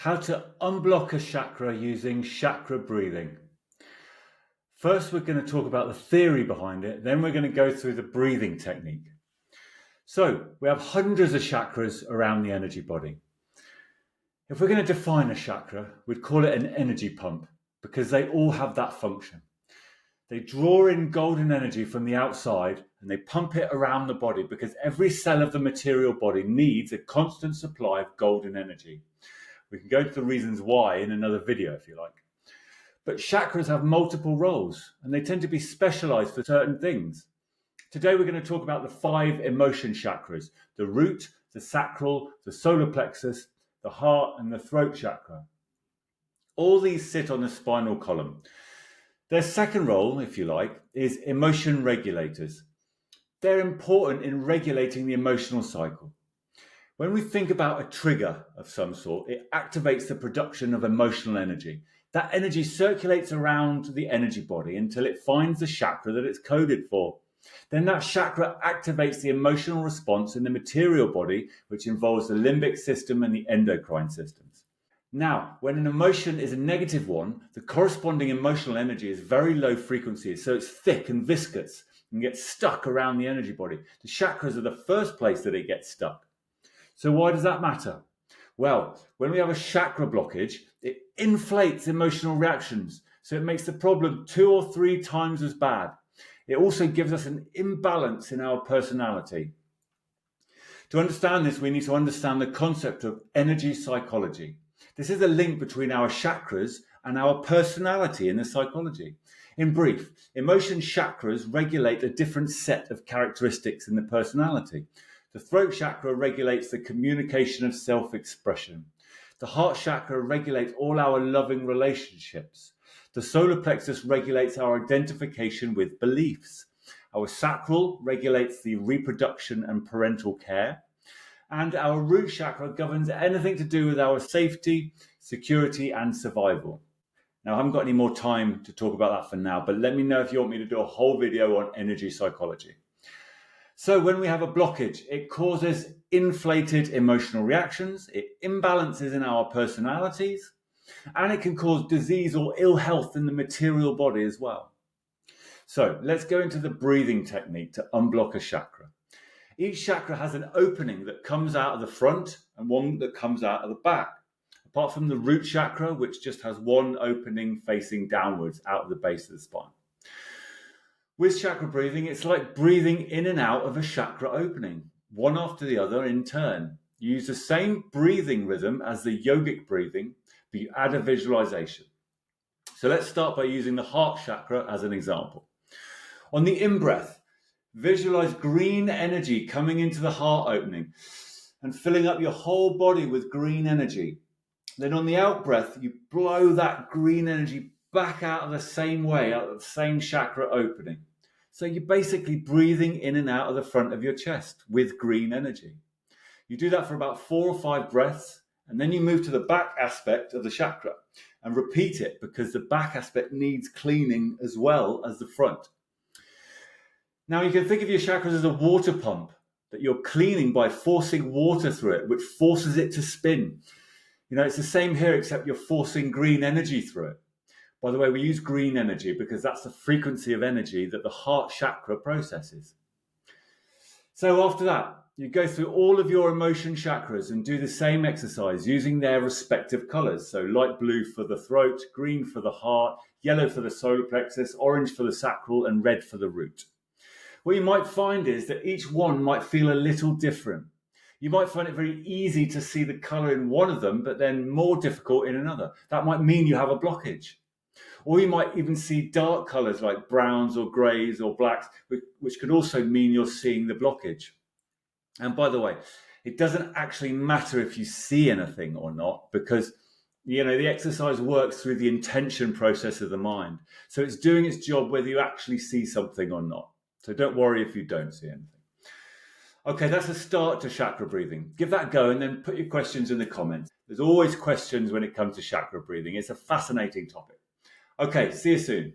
How to unblock a chakra using chakra breathing. First, we're going to talk about the theory behind it, then we're going to go through the breathing technique. So, we have hundreds of chakras around the energy body. If we're going to define a chakra, we'd call it an energy pump because they all have that function. They draw in golden energy from the outside and they pump it around the body because every cell of the material body needs a constant supply of golden energy. We can go into the reasons why in another video if you like. But chakras have multiple roles and they tend to be specialized for certain things. Today we're going to talk about the 5 emotion chakras: the root, the sacral, the solar plexus, the heart and the throat chakra. All these sit on the spinal column. Their second role, if you like, is emotion regulators. They're important in regulating the emotional cycle. When we think about a trigger of some sort, it activates the production of emotional energy. That energy circulates around the energy body until it finds the chakra that it's coded for. Then that chakra activates the emotional response in the material body, which involves the limbic system and the endocrine systems. Now, when an emotion is a negative one, the corresponding emotional energy is very low frequency, so it's thick and viscous and gets stuck around the energy body. The chakras are the first place that it gets stuck. So why does that matter? Well, when we have a chakra blockage, it inflates emotional reactions, so it makes the problem 2 or 3 times as bad. It also gives us an imbalance in our personality. To understand this, we need to understand the concept of energy psychology. This is a link between our chakras and our personality in the psychology. In brief, emotion chakras regulate a different set of characteristics in the personality. The throat chakra regulates the communication of self-expression. The heart chakra regulates all our loving relationships. The solar plexus regulates our identification with beliefs. Our sacral regulates the reproduction and parental care. And our root chakra governs anything to do with our safety, security, and survival. Now, I haven't got any more time to talk about that for now, but let me know if you want me to do a whole video on energy psychology. So when we have a blockage, it causes inflated emotional reactions, it imbalances in our personalities, and it can cause disease or ill health in the material body as well. So let's go into the breathing technique to unblock a chakra. Each chakra has an opening that comes out of the front and one that comes out of the back. Apart from the root chakra, which just has one opening facing downwards out of the base of the spine. With chakra breathing, it's like breathing in and out of a chakra opening, one after the other in turn. You use the same breathing rhythm as the yogic breathing, but you add a visualization. So let's start by using the heart chakra as an example. On the in-breath, visualize green energy coming into the heart opening and filling up your whole body with green energy. Then on the out-breath, you blow that green energy back out of the same way, out of the same chakra opening. So you're basically breathing in and out of the front of your chest with green energy. You do that for about 4 or 5 breaths, and then you move to the back aspect of the chakra and repeat it because the back aspect needs cleaning as well as the front. Now you can think of your chakras as a water pump that you're cleaning by forcing water through it, which forces it to spin. You know, it's the same here, except you're forcing green energy through it. By the way, we use green energy because that's the frequency of energy that the heart chakra processes. So after that, you go through all of your emotion chakras and do the same exercise using their respective colors. So light blue for the throat, green for the heart, yellow for the solar plexus, orange for the sacral, and red for the root. What you might find is that each one might feel a little different. You might find it very easy to see the color in one of them, but then more difficult in another. That might mean you have a blockage. Or you might even see dark colors like browns or grays or blacks, which could also mean you're seeing the blockage. And by the way, it doesn't actually matter if you see anything or not, because the exercise works through the intention process of the mind. So it's doing its job whether you actually see something or not. So don't worry if you don't see anything. Okay, that's a start to chakra breathing. Give that a go and then put your questions in the comments. There's always questions when it comes to chakra breathing. It's a fascinating topic. Okay, see you soon.